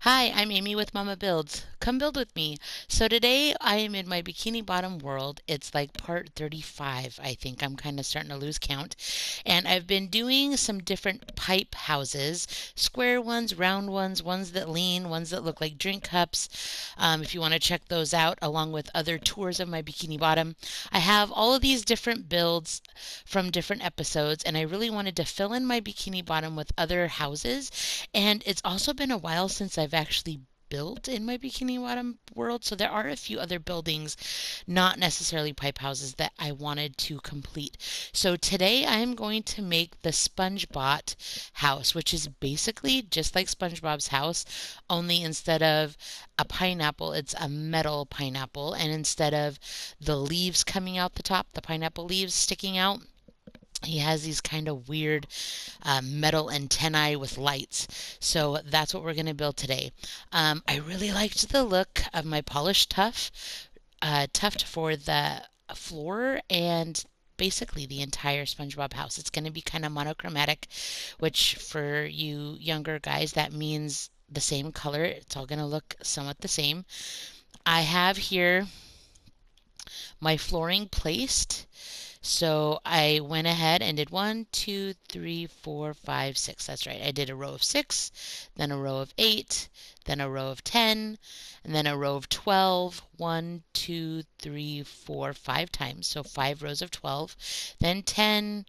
Hi, I'm Amy with Momma-Builds. Come build with me. So today I am in my Bikini Bottom world. It's like part 35, I think. I'm kind of starting to lose count. And I've been doing some different pipe houses, square ones, round ones, ones that lean, ones that look like drink cups. If you want to check those out, along with other tours of my Bikini Bottom. I have all of these different builds from different episodes, and I really wanted to fill in my Bikini Bottom with other houses. And it's also been a while since I've actually built in my Bikini Bottom world, so there are a few other buildings, not necessarily pipe houses, that I wanted to complete. So today I am going to make the Spongebob house, which is basically just like SpongeBob's house, only instead of a pineapple, it's a metal pineapple, and instead of the leaves coming out the top, the pineapple leaves sticking out, he has these kind of weird metal antennae with lights. So that's what we're going to build today. I really liked the look of my polished tuft for the floor and basically the entire SpongeBob house. It's going to be kind of monochromatic, which for you younger guys, that means the same color. It's all going to look somewhat the same. I have here my flooring placed. So I went ahead and did 1, 2, 3, 4, 5, 6. That's right. I did a row of 6, then a row of 8, then a row of 10, and then a row of 12. 1, 2, 3, 4, 5 times. So 5 rows of 12. Then 10,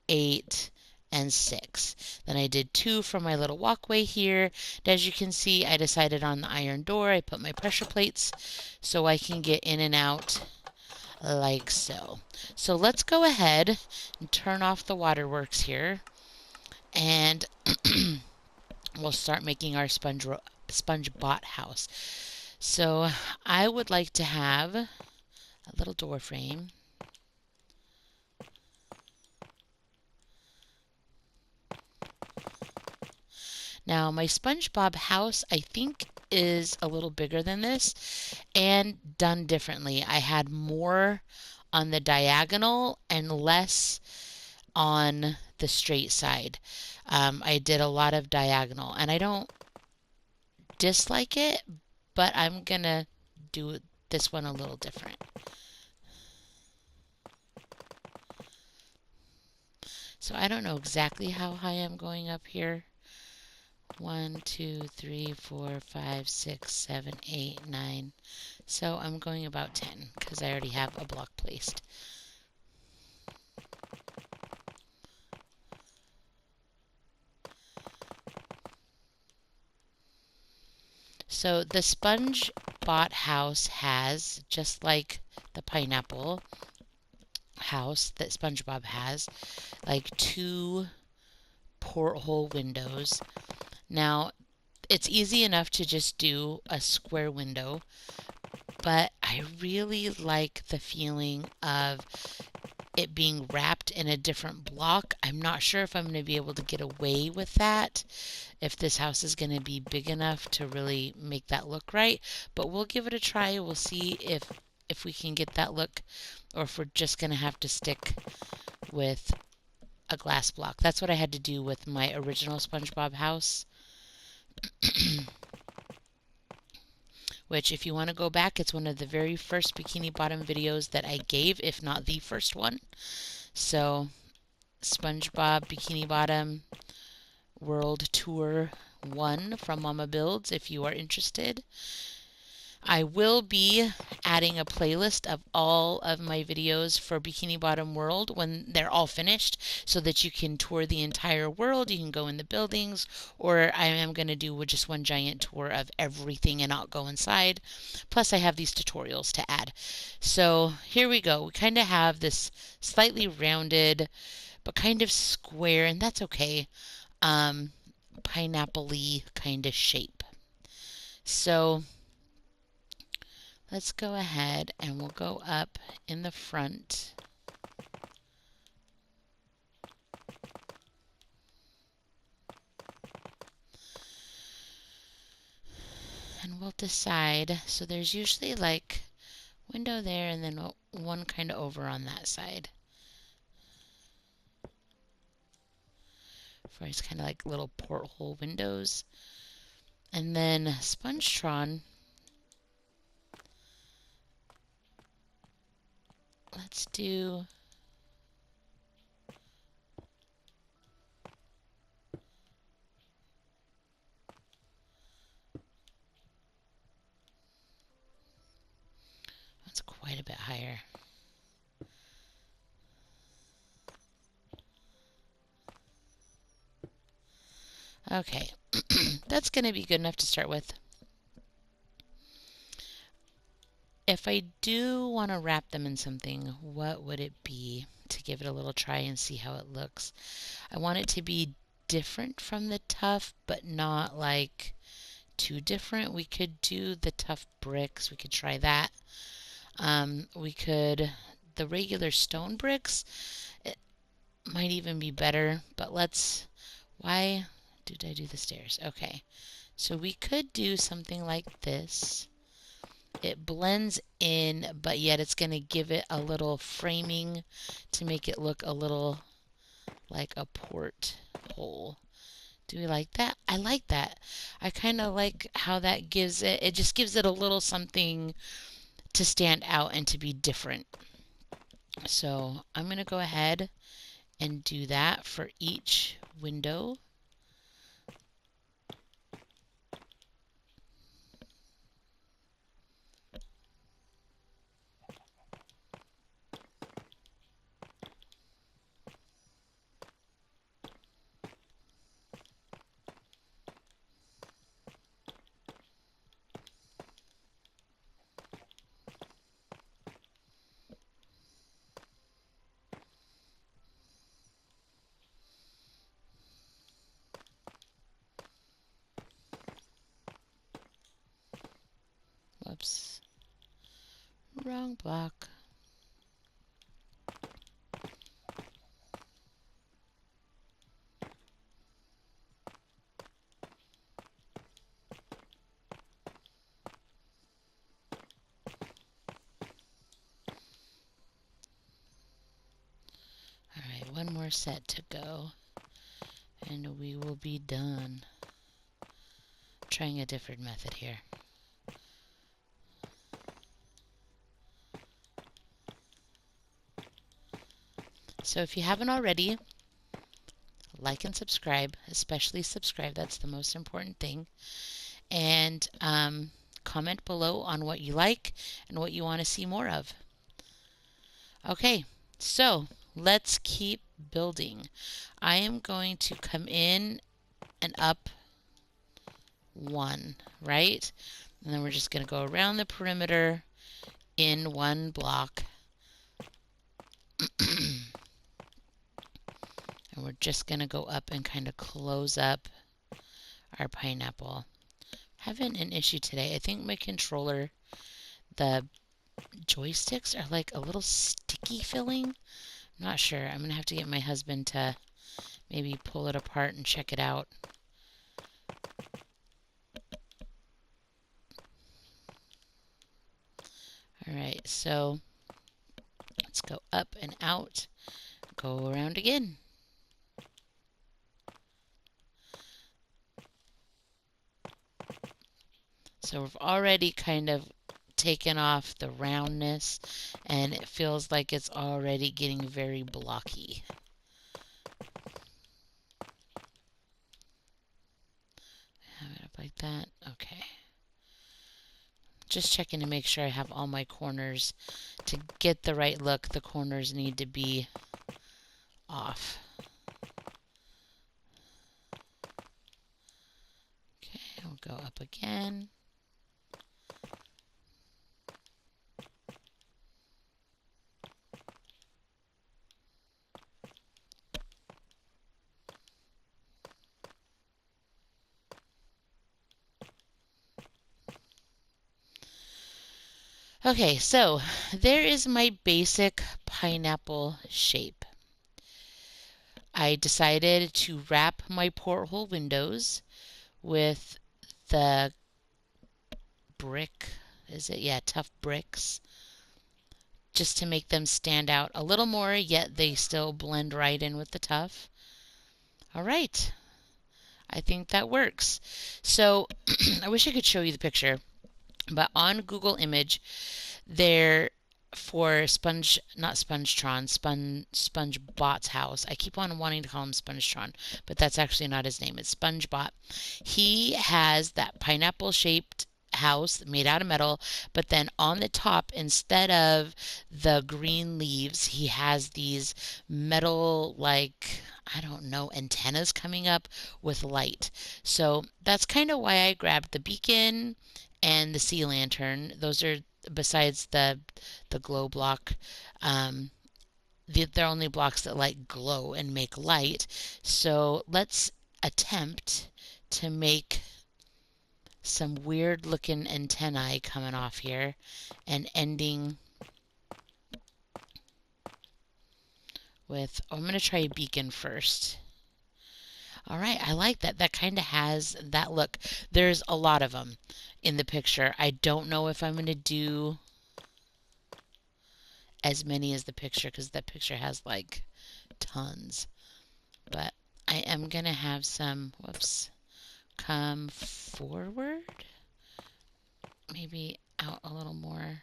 8, and 6. Then I did 2 for my little walkway here. And as you can see, I decided on the iron door. I put my pressure plates so I can get in and out like so. So let's go ahead and turn off the waterworks here, and we'll start making our SpongeBob house. So I would like to have a little door frame. Now my SpongeBob house, I think, is a little bigger than this and done differently. I had more on the diagonal and less on the straight side. I did a lot of diagonal, and I don't dislike it, but I'm gonna do this one a little different. So I don't know exactly how high I'm going up here. 1, 2, 3, 4, 5, 6, 7, 8, 9. So I'm going about 10 because I already have a block placed. So the SpongeBob house has, just like the pineapple house that SpongeBob has, like 2 porthole windows. Now, it's easy enough to just do a square window, but I really like the feeling of it being wrapped in a different block. I'm not sure if I'm going to be able to get away with that, if this house is going to be big enough to really make that look right, but we'll give it a try. We'll see if we can get that look, or if we're just going to have to stick with a glass block. That's what I had to do with my original SpongeBob house. Which, if you want to go back, it's one of the very first Bikini Bottom videos that I gave, if not the first one. So, SpongeBob Bikini Bottom World Tour 1 from Momma-Builds, if you are interested. I will be adding a playlist of all of my videos for Bikini Bottom World when they're all finished, so that you can tour the entire world. You can go in the buildings, or I am going to do just one giant tour of everything and not go inside. Plus I have these tutorials to add. So here we go. We kind of have this slightly rounded but kind of square, and that's okay, pineapple-y kind of shape. So let's go ahead and we'll go up in the front. And we'll decide. So there's usually like window there and then one kind of over on that side. For it's kind of like little porthole windows. And then Spongetron, let's do, that's quite a bit higher. Okay, that's going to be good enough to start with. If I do want to wrap them in something, what would it be to give it a little try and see how it looks? I want it to be different from the tuff, but not like too different. We could do the tough bricks. We could try that. We could, the regular stone bricks, it might even be better, but why did I do the stairs? Okay, so we could do something like this. It blends in, but yet it's going to give it a little framing to make it look a little like a porthole. Do we like that? I like that. I kind of like how that gives it just gives it a little something to stand out and to be different. So I'm going to go ahead and do that for each window. Whoops. Wrong block. Alright, one more set to go. And we will be done. Trying a different method here. So if you haven't already, like and subscribe, especially subscribe. That's the most important thing. And comment below on what you like and what you want to see more of. Okay, so let's keep building. I am going to come in and up one, right? And then we're just going to go around the perimeter in one block. And we're just going to go up and kind of close up our pineapple. Having an issue today. I think my controller, the joysticks are like a little sticky feeling. I'm not sure. I'm going to have to get my husband to maybe pull it apart and check it out. Alright, so let's go up and out, go around again. So we've already kind of taken off the roundness and it feels like it's already getting very blocky. Have it up like that. Okay. Just checking to make sure I have all my corners. To get the right look, the corners need to be off. Okay, I'll go up again. Okay, so there is my basic pineapple shape. I decided to wrap my porthole windows with the brick, is it? Yeah, tough bricks, just to make them stand out a little more, yet they still blend right in with the tough. All right, I think that works. So I wish I could show you the picture, but on Google Image, there for Sponge, not Spongetron, SpongeBot's house. I keep on wanting to call him Spongetron, but that's actually not his name. It's SpongeBot. He has that pineapple shaped house made out of metal, but then on the top, instead of the green leaves, he has these metal, like, I don't know, antennas coming up with light. So that's kind of why I grabbed the beacon and the sea lantern. Those are, besides the glow block, um, they're only blocks that like glow and make light. So let's attempt to make some weird looking antennae coming off here and ending with, oh, I'm going to try a beacon first. All right, I like that. That kind of has that look. There's a lot of them in the picture. I don't know if I'm going to do as many as the picture because that picture has like tons. But I am going to have some, whoops, come forward. Maybe out a little more.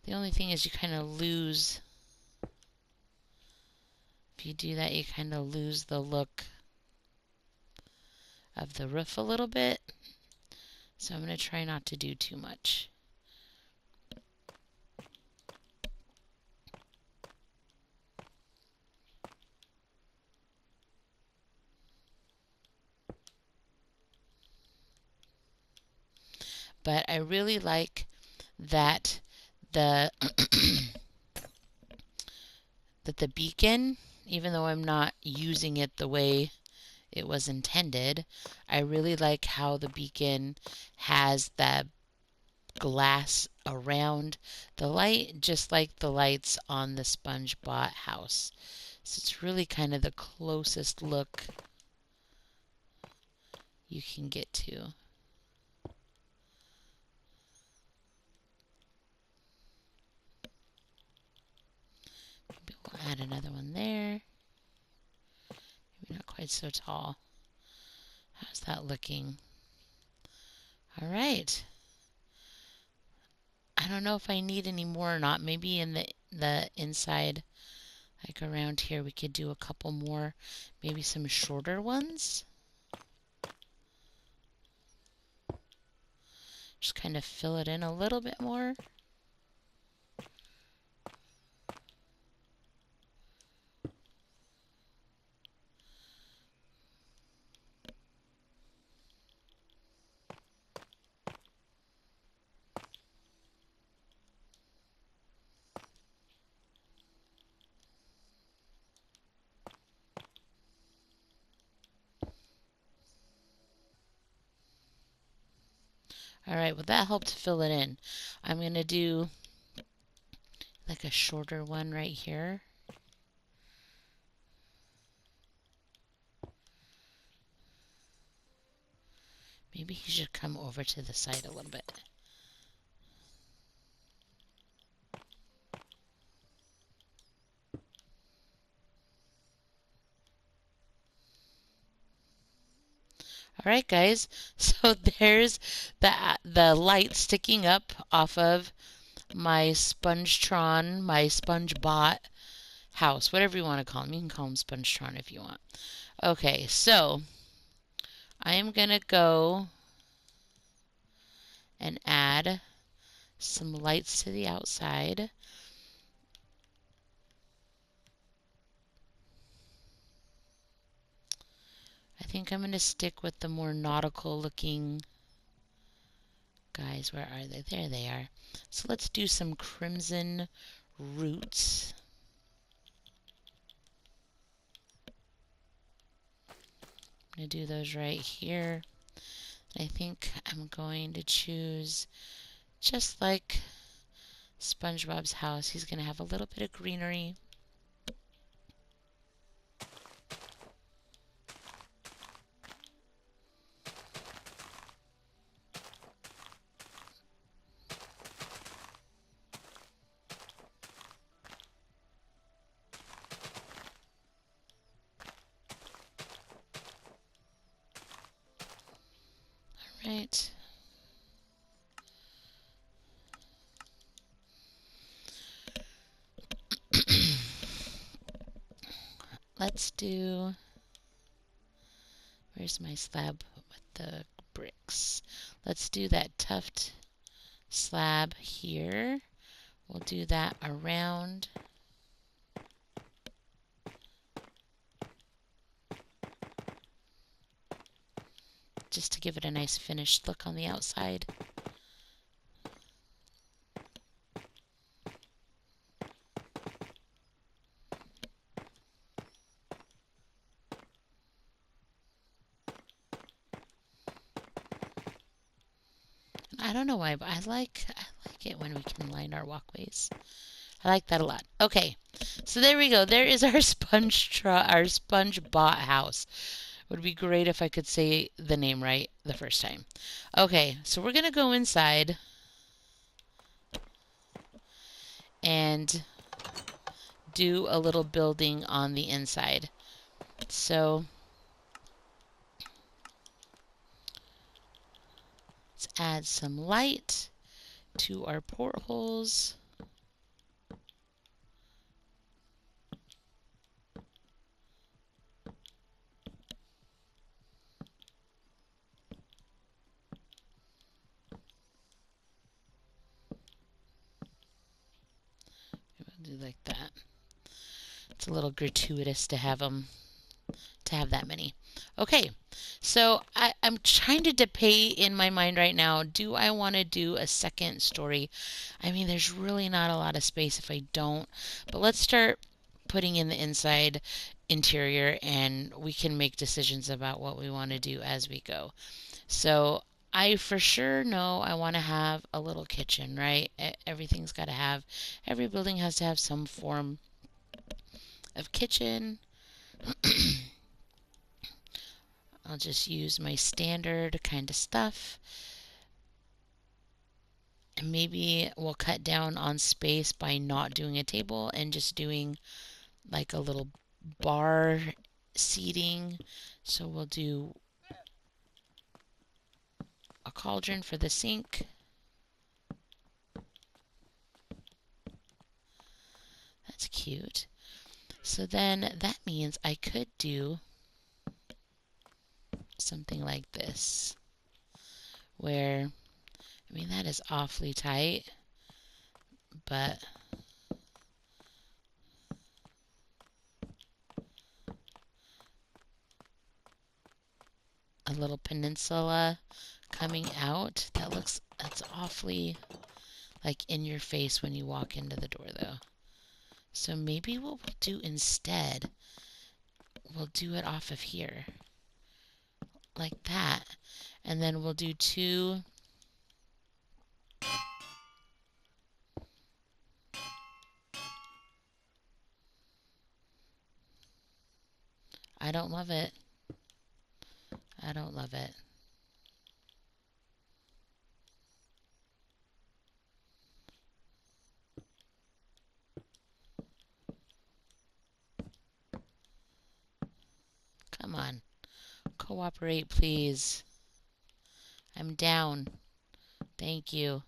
The only thing is you kind of lose, if you do that, you kind of lose the look of the roof a little bit. So I'm going to try not to do too much. But I really like that the that the beacon, even though I'm not using it the way it was intended, I really like how the beacon has that glass around the light, just like the lights on the SpongeBob house. So it's really kind of the closest look you can get to. Maybe we'll add another one there. Maybe not quite so tall. How's that looking? All right. I don't know if I need any more or not. Maybe in the inside, like around here, we could do a couple more, maybe some shorter ones. Just kind of fill it in a little bit more. All right, well that helped fill it in. I'm going to do like a shorter one right here. Maybe he should come over to the side a little bit. All right, guys. So there's the light sticking up off of my Spongetron, my SpongeBot house, whatever you want to call him. You can call him Spongetron if you want. Okay, so I am going to go and add some lights to the outside. I think I'm going to stick with the more nautical looking guys. Where are they? There they are. So let's do some crimson roots. I'm going to do those right here. I think I'm going to choose, just like SpongeBob's house, he's going to have a little bit of greenery. right. Let's do, where's my slab with the bricks? Let's do that tuft slab here. We'll do that around. Just to give it a nice finished look on the outside. I don't know why, but I like it when we can line our walkways. I like that a lot. Okay, so there we go. There is our our Spongebot house. Would be great if I could say the name right the first time. Okay, so we're gonna go inside and do a little building on the inside. So let's add some light to our portholes. We'll do like that. It's a little gratuitous to have that many. Okay, so I'm trying to debate in my mind right now, do I want to do a second story? I mean, there's really not a lot of space if I don't, but let's start putting in the inside interior and we can make decisions about what we want to do as we go. So I for sure know I want to have a little kitchen, right? Everything's got to have, every building has to have some form of kitchen. I'll just use my standard kind of stuff. And maybe we'll cut down on space by not doing a table and just doing like a little bar seating. So we'll do a cauldron for the sink. That's cute. So then that means I could do something like this, where, I mean, that is awfully tight, but a little peninsula coming out. That's awfully like in your face when you walk into the door though. So maybe what we'll do instead, we'll do it off of here like that, and then we'll do two. I don't love it. I don't love it. Come on. Cooperate, please. I'm down. Thank you.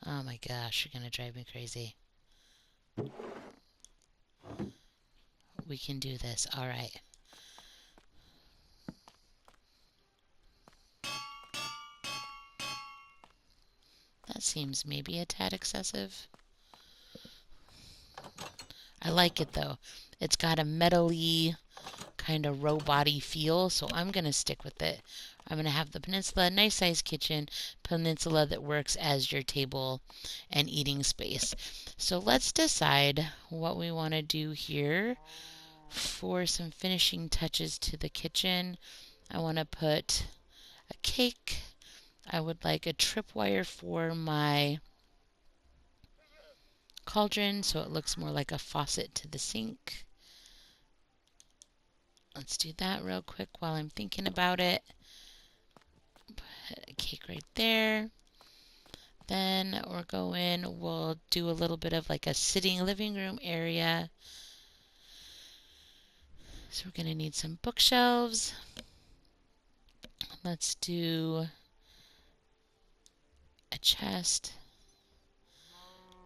Oh my gosh, you're gonna drive me crazy. We can do this. All right. That seems maybe a tad excessive. I like it though. It's got a metally kind of robot-y feel, so I'm going to stick with it. I'm going to have the peninsula, nice sized kitchen, peninsula that works as your table and eating space. So let's decide what we want to do here for some finishing touches to the kitchen. I want to put a cake. I would like a tripwire for my cauldron so it looks more like a faucet to the sink. Let's do that real quick while I'm thinking about it. Put a cake right there. Then we'll do a little bit of like a sitting living room area. So we're going to need some bookshelves. Let's do a chest.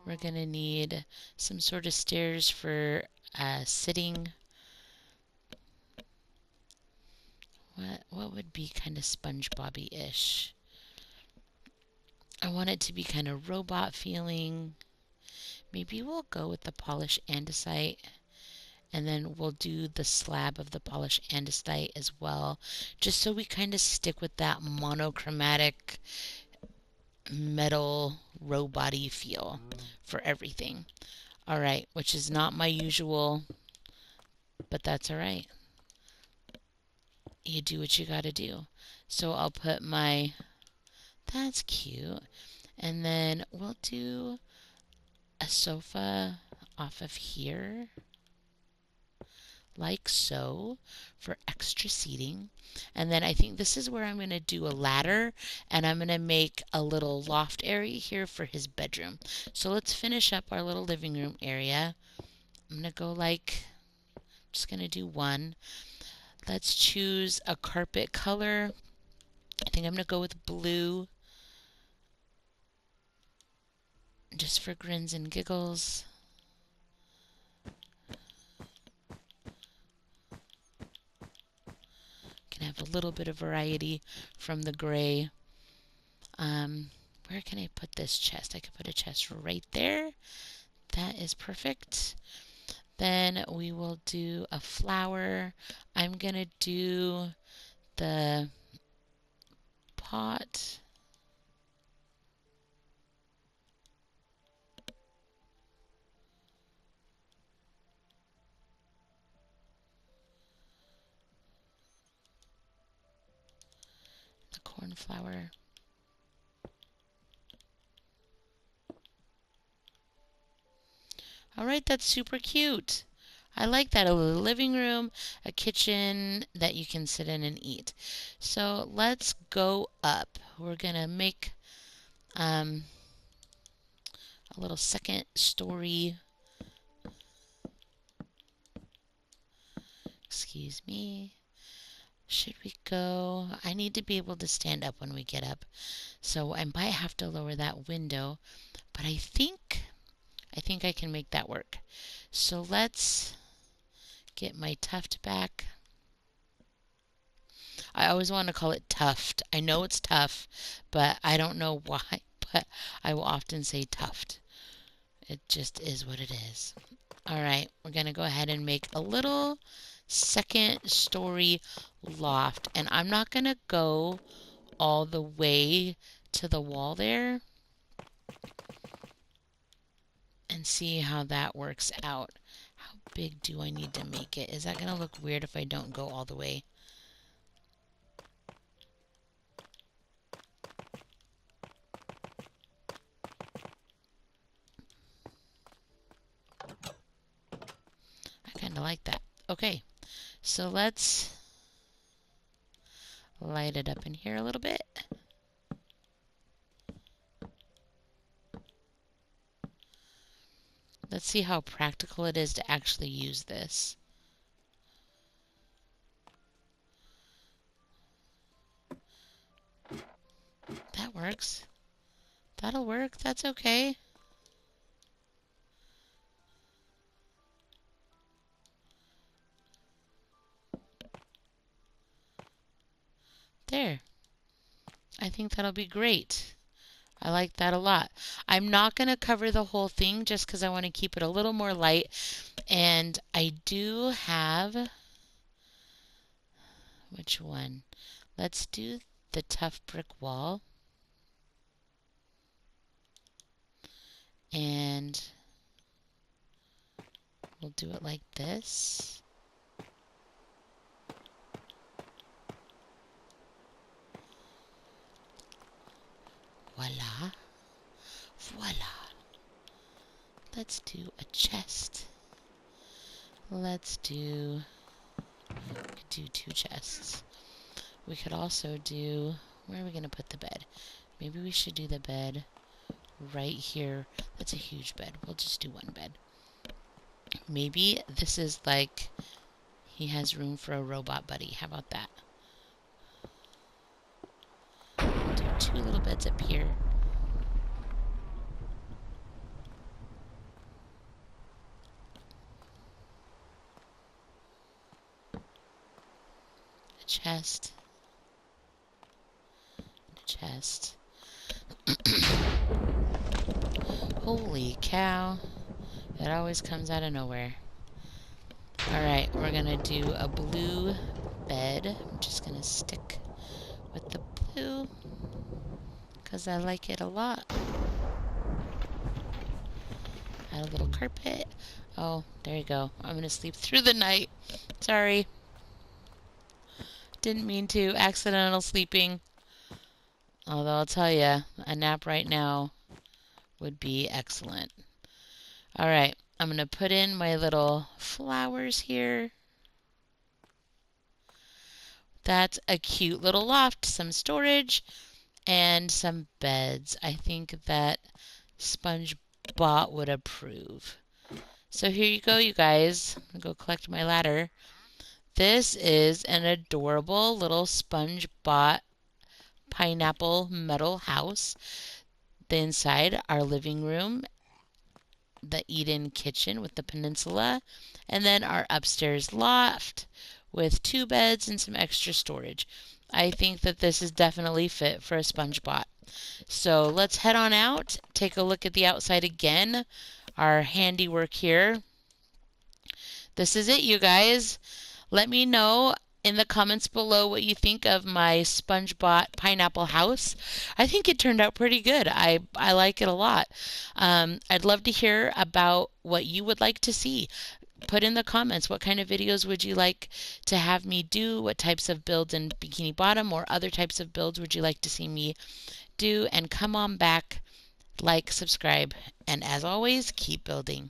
We're going to need some sort of stairs for sitting. What would be kind of Spongebob-ish? I want it to be kind of robot feeling. Maybe we'll go with the polished andesite, and then we'll do the slab of the polished andesite as well, just so we kind of stick with that monochromatic metal robot-y feel for everything. All right, which is not my usual, but that's all right. You do what you gotta do. So I'll put my, that's cute. And then we'll do a sofa off of here, like so, for extra seating. And then I think this is where I'm going to do a ladder, and I'm going to make a little loft area here for his bedroom. So let's finish up our little living room area. I'm going to go like, just going to do one. Let's choose a carpet color. I think I'm going to go with blue, just for grins and giggles. Can have a little bit of variety from the gray. Where can I put this chest? I could put a chest right there. That is perfect. Then we will do a flower. I'm gonna do the pot. The cornflower. All right, that's super cute. I like that. A little living room, a kitchen that you can sit in and eat. So let's go up. We're gonna make a little second story. Excuse me. Should we go? I need to be able to stand up when we get up. So I might have to lower that window, but I think I can make that work. So let's get my tuft back. I always want to call it tuft. I know it's tough, but I don't know why, but I will often say tuft. It just is what it is. All right, we're going to go ahead and make a little second story loft, and I'm not going to go all the way to the wall there, and see how that works out. How big do I need to make it? Is that going to look weird if I don't go all the way? I kind of like that. Okay, so let's light it up in here a little bit. Let's see how practical it is to actually use this. That works. That'll work. That's okay. There. I think that'll be great. I like that a lot. I'm not going to cover the whole thing just because I want to keep it a little more light. And I do have, which one? Let's do the tough brick wall. And we'll do it like this. Voila. Voila. Let's do a chest. Let's do, we could do two chests. We could also do, where are we going to put the bed? Maybe we should do the bed right here. That's a huge bed. We'll just do one bed. Maybe this is like He has room for a robot buddy. How about that? Do 2 little beds up here. A chest. And a chest. Holy cow. It always comes out of nowhere. Alright, we're gonna do a blue bed. I'm just gonna stick with the blue because I like it a lot. Add a little carpet. Oh, there you go. I'm gonna sleep through the night. Sorry. Didn't mean to. Accidental sleeping. Although I'll tell you, a nap right now would be excellent. Alright, I'm gonna put in my little flowers here. That's a cute little loft, some storage, and some beds. I think that Spongebob would approve. So here you go, you guys. I'm gonna go collect my ladder. This is an adorable little Spongebob pineapple metal house. The inside, our living room, the eat-in kitchen with the peninsula, and then our upstairs loft with 2 beds and some extra storage. I think that this is definitely fit for a Spongebob. So let's head on out, take a look at the outside again, our handiwork here. This is it, you guys. Let me know in the comments below what you think of my Spongebob pineapple house. I think it turned out pretty good. I like it a lot. I'd love to hear about what you would like to see. Put in the comments what kind of videos would you like to have me do, what types of builds in Bikini Bottom or other types of builds would you like to see me do, and come on back, like, subscribe, and as always, keep building.